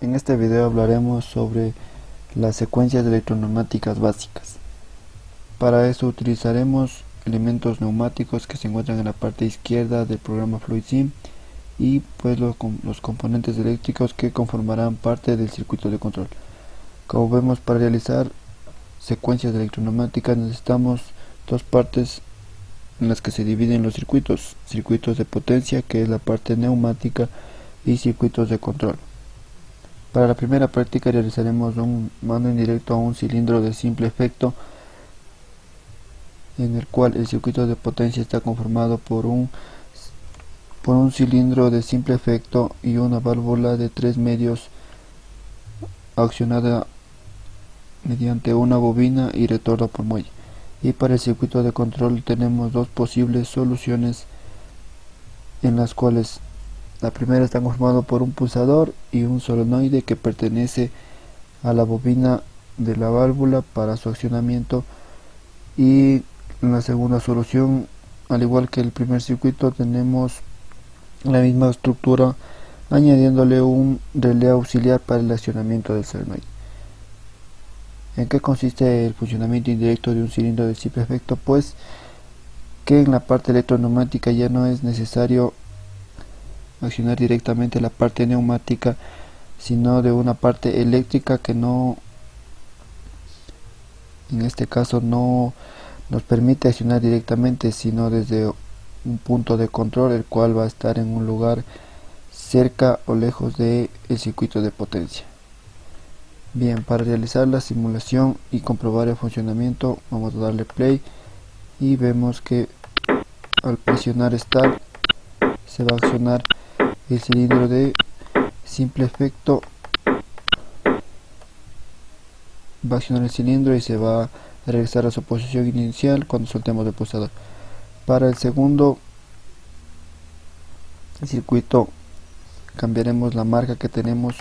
En este video hablaremos sobre las secuencias electroneumáticas básicas. Para eso utilizaremos elementos neumáticos que se encuentran en la parte izquierda del programa FluidSim y pues los componentes eléctricos que conformarán parte del circuito de control. Como vemos, para realizar secuencias electroneumáticas necesitamos dos partes en las que se dividen los circuitos de potencia, que es la parte neumática, y circuitos de control. Para la primera práctica realizaremos un mando indirecto a un cilindro de simple efecto, en el cual el circuito de potencia está conformado por un cilindro de simple efecto y una válvula de 3 medios accionada mediante una bobina y retorno por muelle. Y para el circuito de control tenemos dos posibles soluciones, en las cuales la primera está conformada por un pulsador y un solenoide que pertenece a la bobina de la válvula para su accionamiento, y en la segunda solución, al igual que el primer circuito, tenemos la misma estructura añadiéndole un relé auxiliar para el accionamiento del solenoide. ¿En qué consiste el funcionamiento indirecto de un cilindro de simple efecto? Pues que en la parte electroneumática ya no es necesario accionar directamente la parte neumática, sino de una parte eléctrica que no, en este caso, no nos permite accionar directamente, sino desde un punto de control, el cual va a estar en un lugar cerca o lejos del circuito de potencia. Bien, para realizar la simulación y comprobar el funcionamiento, vamos a darle play y vemos que al presionar Start se va a accionar el cilindro de simple efecto, va a accionar el cilindro y se va a regresar a su posición inicial cuando soltemos el pulsador. Para el segundo circuito cambiaremos la marca que tenemos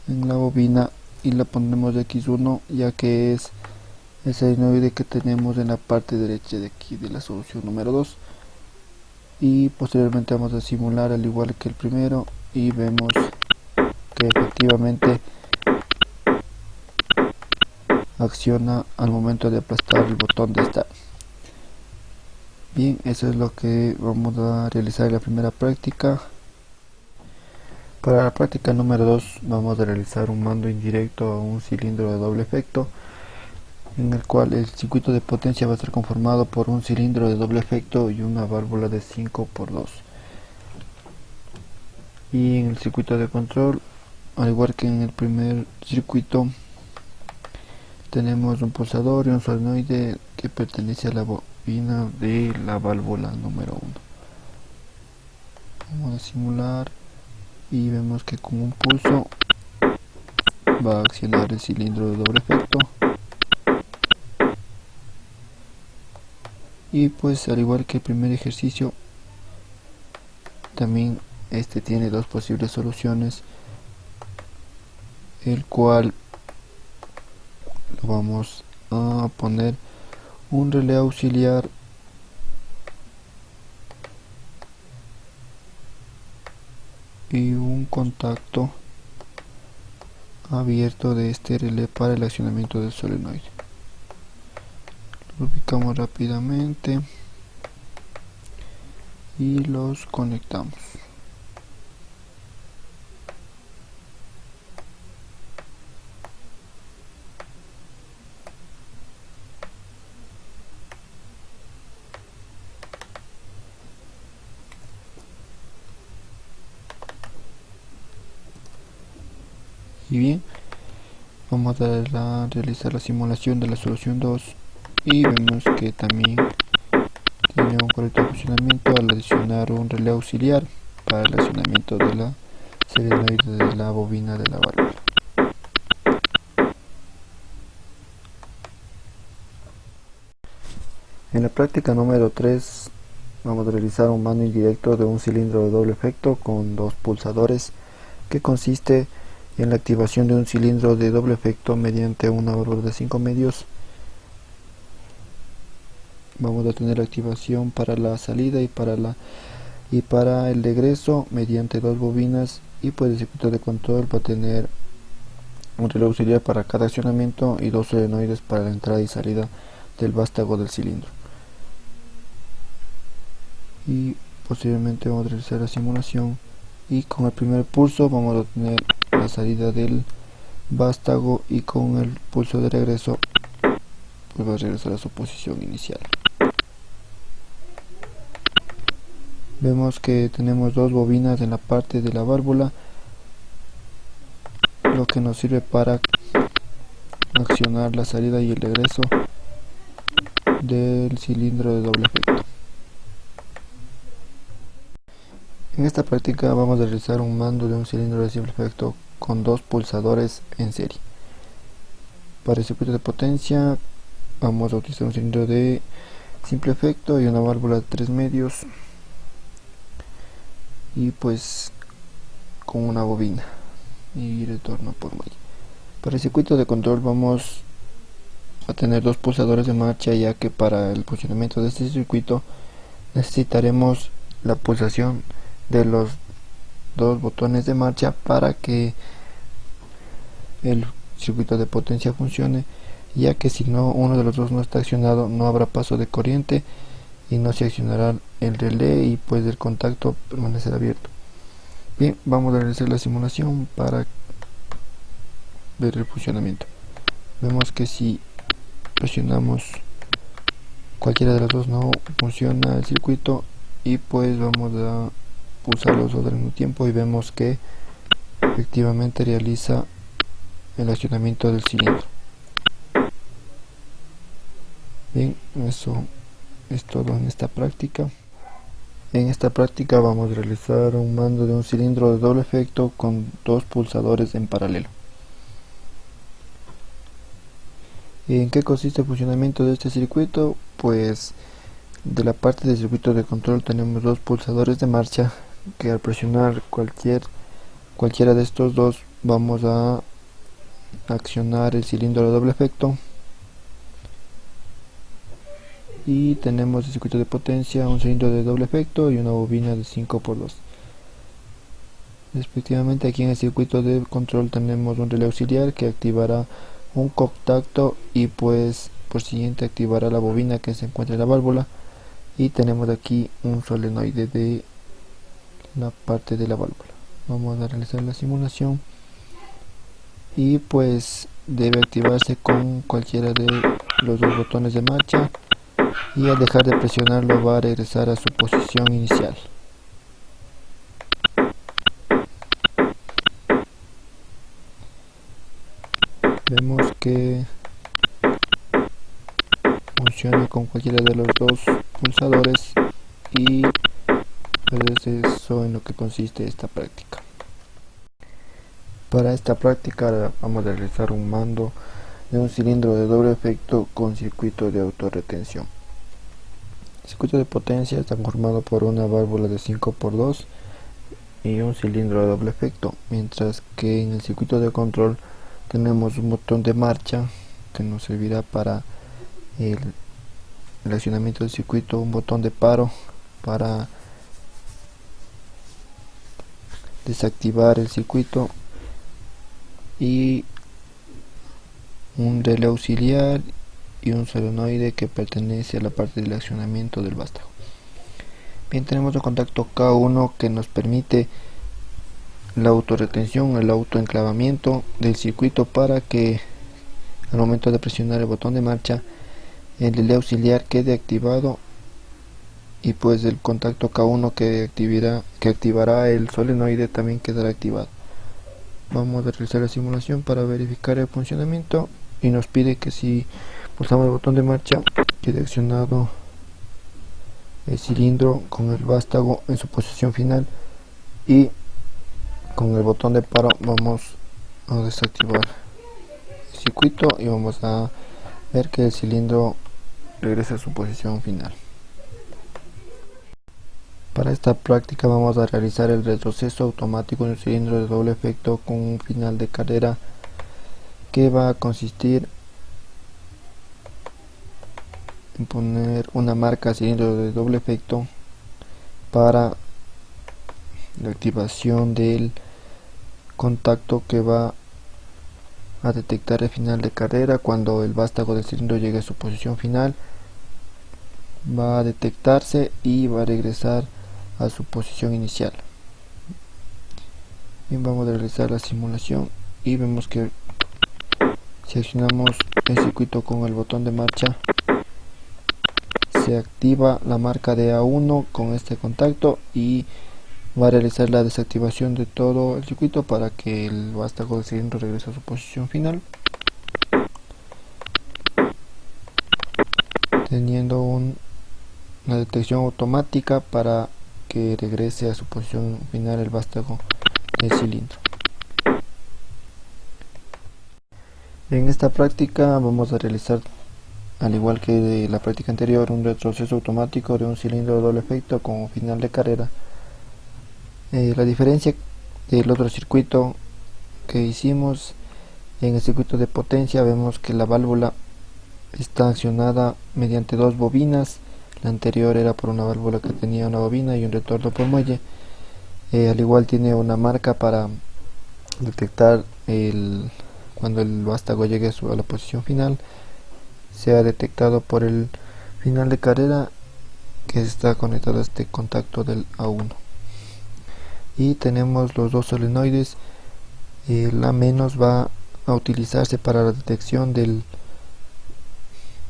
en la bobina y la pondremos de X1, ya que es el solenoide que tenemos en la parte derecha de aquí de la solución número 2, y posteriormente vamos a simular al igual que el primero y vemos que efectivamente acciona al momento de aplastar el botón de Start. Bien, eso es lo que vamos a realizar en la primera práctica. Para la práctica número 2 vamos a realizar un mando indirecto a un cilindro de doble efecto, en el cual el circuito de potencia va a estar conformado por un cilindro de doble efecto y una válvula de 5×2. Y en el circuito de control, al igual que en el primer circuito, tenemos un pulsador y un solenoide que pertenece a la bobina de la válvula número 1. Vamos a simular y vemos que con un pulso va a accionar el cilindro de doble efecto, y pues al igual que el primer ejercicio, también este tiene dos posibles soluciones, el cual lo vamos a poner un relé auxiliar y un contacto abierto de este relé para el accionamiento del solenoide. Lo ubicamos rápidamente y los conectamos. Y bien, vamos a realizar la simulación de la solución 2 y vemos que también tiene un correcto funcionamiento al adicionar un relé auxiliar para el accionamiento de la solenoide de la bobina de la válvula. En la práctica número 3 vamos a realizar un mando indirecto de un cilindro de doble efecto con dos pulsadores, que consiste en la activación de un cilindro de doble efecto mediante una válvula de 5 medios. Vamos a tener activación para la salida y para la y para el regreso mediante dos bobinas, y pues el circuito de control va a tener un reloj auxiliar para cada accionamiento y dos solenoides para la entrada y salida del vástago del cilindro. Y posteriormente vamos a realizar la simulación, y con el primer pulso vamos a tener la salida del vástago, y con el pulso de regreso pues va a regresar a su posición inicial. Vemos que tenemos dos bobinas en la parte de la válvula, lo que nos sirve para accionar la salida y el regreso del cilindro de doble efecto. En esta práctica vamos a realizar un mando de un cilindro de simple efecto con dos pulsadores en serie. Para el circuito de potencia vamos a utilizar un cilindro de simple efecto y una válvula de 3 medios, y pues con una bobina y retorno por muelle. Para el circuito de control vamos a tener dos pulsadores de marcha, ya que para el funcionamiento de este circuito necesitaremos la pulsación de los dos botones de marcha para que el circuito de potencia funcione, ya que si no, uno de los dos no está accionado, no habrá paso de corriente y no se accionará el relé, y pues el contacto permanecerá abierto. Bien, vamos a realizar la simulación para ver el funcionamiento. Vemos que si presionamos cualquiera de los dos no funciona el circuito, y pues vamos a pulsar los dos al mismo tiempo y vemos que efectivamente realiza el accionamiento del cilindro. Bien, eso es todo en esta práctica. En esta práctica vamos a realizar un mando de un cilindro de doble efecto con dos pulsadores en paralelo. ¿En qué consiste el funcionamiento de este circuito? Pues de la parte del circuito de control tenemos dos pulsadores de marcha, que al presionar cualquiera de estos dos vamos a accionar el cilindro de doble efecto. Y tenemos el circuito de potencia, un cilindro de doble efecto y una bobina de 5×2. Respectivamente, aquí en el circuito de control tenemos un relé auxiliar que activará un contacto, y pues por siguiente activará la bobina que se encuentra en la válvula, y tenemos aquí un solenoide de la parte de la válvula. Vamos a realizar la simulación, y pues debe activarse con cualquiera de los dos botones de marcha, y al dejar de presionarlo va a regresar a su posición inicial. Vemos que funciona con cualquiera de los dos pulsadores, y pues es eso en lo que consiste esta práctica. Para esta práctica vamos a realizar un mando de un cilindro de doble efecto con circuito de autorretención. El circuito de potencia está conformado por una válvula de 5×2 y un cilindro de doble efecto, mientras que en el circuito de control tenemos un botón de marcha que nos servirá para el accionamiento del circuito, un botón de paro para desactivar el circuito, y un relé auxiliar y un solenoide que pertenece a la parte del accionamiento del vástago. Bien, tenemos el contacto K1 que nos permite la autorretención, el autoenclavamiento del circuito, para que al momento de presionar el botón de marcha el relé auxiliar quede activado, y pues el contacto K1 que activará el solenoide también quedará activado. Vamos a realizar la simulación para verificar el funcionamiento, y nos pide que si pulsamos el botón de marcha quede accionado el cilindro con el vástago en su posición final, y con el botón de paro vamos a desactivar el circuito y vamos a ver que el cilindro regresa a su posición final. Para esta práctica vamos a realizar el retroceso automático de un cilindro de doble efecto con un final de carrera, que va a consistir en poner una marca cilindro de doble efecto para la activación del contacto que va a detectar el final de carrera. Cuando el vástago del cilindro llegue a su posición final, va a detectarse y va a regresar a su posición inicial. Bien, vamos a realizar la simulación y vemos que si accionamos el circuito con el botón de marcha, se activa la marca de A1 con este contacto y va a realizar la desactivación de todo el circuito para que el vástago del cilindro regrese a su posición final, teniendo una detección automática para que regrese a su posición final el vástago del cilindro. En esta práctica vamos a realizar, al igual que de la práctica anterior, un retroceso automático de un cilindro de doble efecto con final de carrera. La diferencia del otro circuito que hicimos, en el circuito de potencia vemos que la válvula está accionada mediante dos bobinas. La anterior era por una válvula que tenía una bobina y un retorno por muelle. Al igual tiene una marca para detectar cuando el vástago llegue a la posición final, sea detectado por el final de carrera que está conectado a este contacto del A1. Y tenemos los dos solenoides. La menos va a utilizarse para la detección del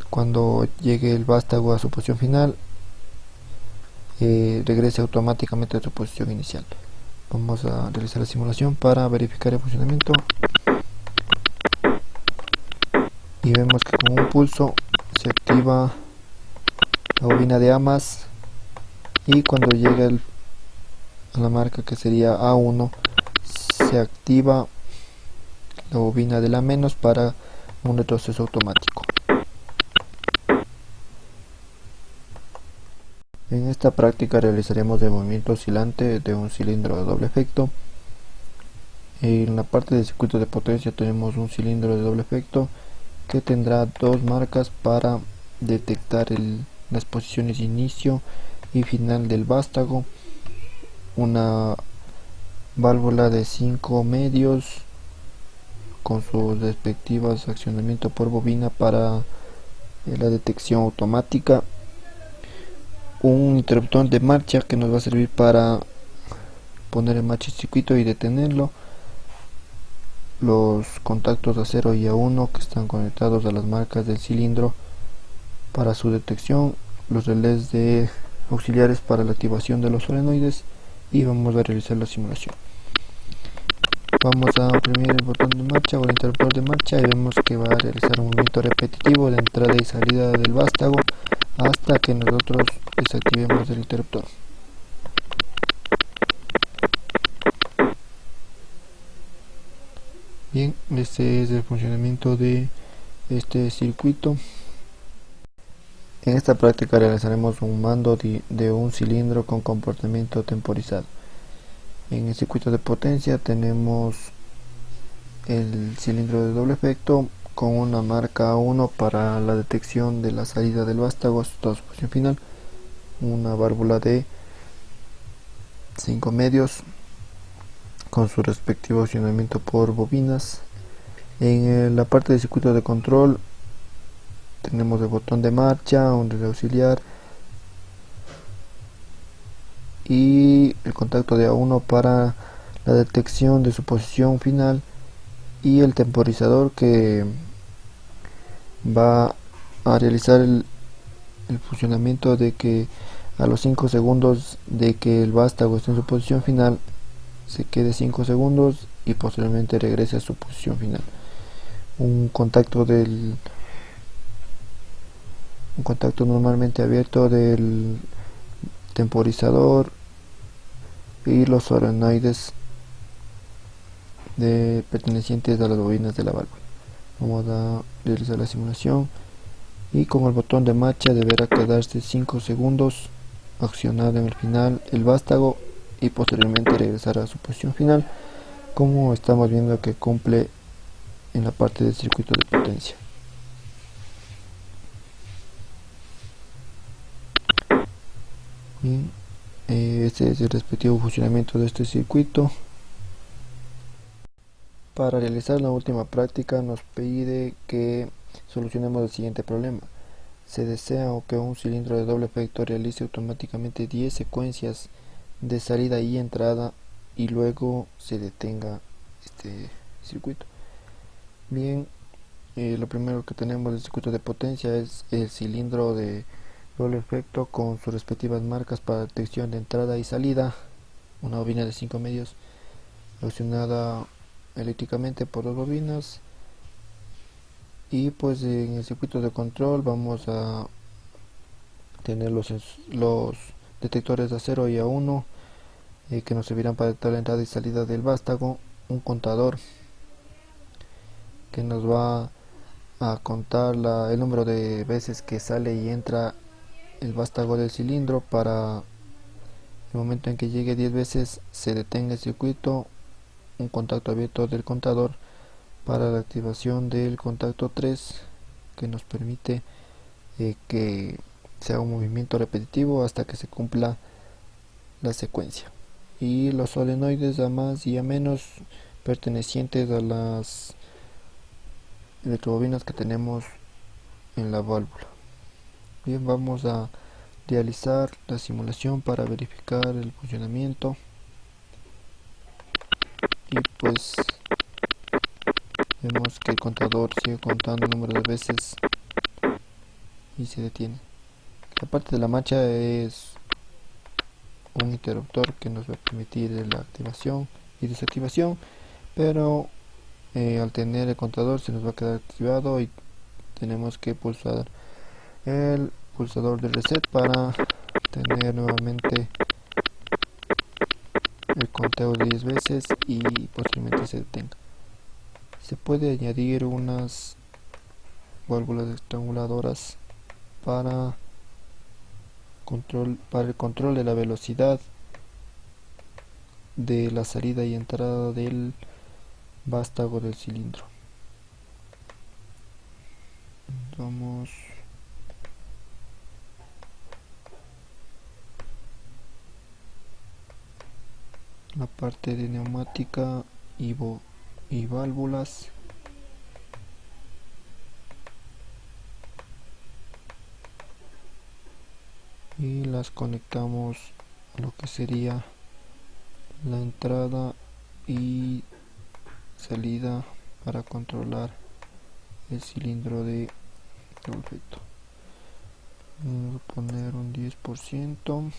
cuando llegue el vástago a su posición final, regrese automáticamente a su posición inicial. Vamos a realizar la simulación para verificar el funcionamiento y vemos que con un pulso se activa la bobina de A+, y cuando llega a la marca que sería A1 se activa la bobina de la menos para un retroceso automático. En esta práctica realizaremos el movimiento oscilante de un cilindro de doble efecto. En la parte del circuito de potencia tenemos un cilindro de doble efecto que tendrá dos marcas para detectar las posiciones de inicio y final del vástago, una válvula de 5 medios con sus respectivos accionamiento por bobina para la detección automática, un interruptor de marcha que nos va a servir para poner en marcha el circuito y detenerlo, los contactos A0 y A1 que están conectados a las marcas del cilindro para su detección, los relés de auxiliares para la activación de los solenoides, y vamos a realizar la simulación. Vamos a oprimir el botón de marcha o el interruptor de marcha y vemos que va a realizar un movimiento repetitivo de entrada y salida del vástago hasta que nosotros desactivemos el interruptor. Bien, este es el funcionamiento de este circuito. En esta práctica realizaremos un mando de un cilindro con comportamiento temporizado. En el circuito de potencia tenemos el cilindro de doble efecto con una marca 1 para la detección de la salida del vástago hasta su posición final, una válvula de 5 medios con su respectivo accionamiento por bobinas. En la parte del circuito de control tenemos el botón de marcha, un relé auxiliar y el contacto de A1 para la detección de su posición final, y el temporizador que va a realizar el funcionamiento de que a los 5 segundos de que el vástago esté en su posición final se quede 5 segundos y posteriormente regrese a su posición final. Un contacto normalmente abierto del temporizador y los solenoides pertenecientes a las bobinas de la válvula. Vamos a realizar la simulación y con el botón de marcha deberá quedarse 5 segundos accionado en el final el vástago y posteriormente regresar a su posición final, como estamos viendo que cumple en la parte del circuito de potencia. Bien, Este es el respectivo funcionamiento de este circuito. Para realizar la última práctica nos pide que solucionemos el siguiente problema. Se desea que un cilindro de doble efecto realice automáticamente 10 secuencias de salida y entrada y luego se detenga este circuito. Bien, lo primero que tenemos del circuito de potencia es el cilindro de doble efecto con sus respectivas marcas para detección de entrada y salida, una bobina de 5 medios accionada eléctricamente por dos bobinas, y pues en el circuito de control vamos a tener los detectores A0 y A1 que nos servirán para detectar la entrada y salida del vástago, un contador que nos va a contar el número de veces que sale y entra el vástago del cilindro. Para el momento en que llegue 10 veces se detenga el circuito, un contacto abierto del contador para la activación del contacto 3 que nos permite que sea un movimiento repetitivo hasta que se cumpla la secuencia, y los solenoides a más y a menos pertenecientes a las electrobobinas que tenemos en la válvula. Bien, vamos a realizar la simulación para verificar el funcionamiento, y pues vemos que el contador sigue contando el número de veces y se detiene. La parte de la marcha es un interruptor que nos va a permitir la activación y desactivación, pero al tener el contador se nos va a quedar activado y tenemos que pulsar el pulsador de reset para tener nuevamente el conteo de 10 veces y posteriormente se detenga. Se puede añadir unas válvulas estranguladoras para el control de la velocidad de la salida y entrada del vástago del cilindro. Vamos la parte de neumática y válvulas. Y las conectamos a lo que sería la entrada y salida para controlar el cilindro de efecto. Vamos a poner un 10%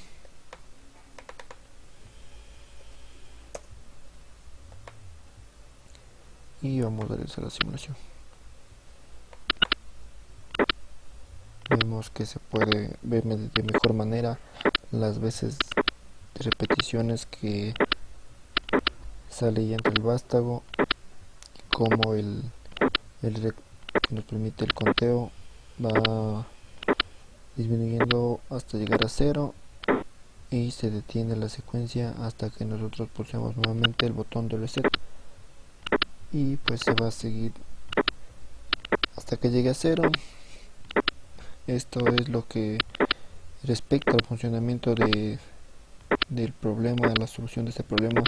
y vamos a realizar la simulación. Vemos que se puede ver de mejor manera las veces de repeticiones que sale y entra el vástago, como que nos permite el conteo va disminuyendo hasta llegar a 0 y se detiene la secuencia hasta que nosotros pulsemos nuevamente el botón de reset, y pues se va a seguir hasta que llegue a 0. Esto es lo que respecta al funcionamiento del problema, la solución de este problema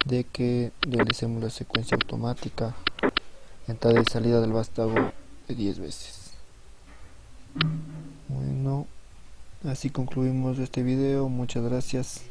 de que realicemos la secuencia automática entrada y salida del vástago de 10 veces. Bueno, así concluimos este video. Muchas gracias.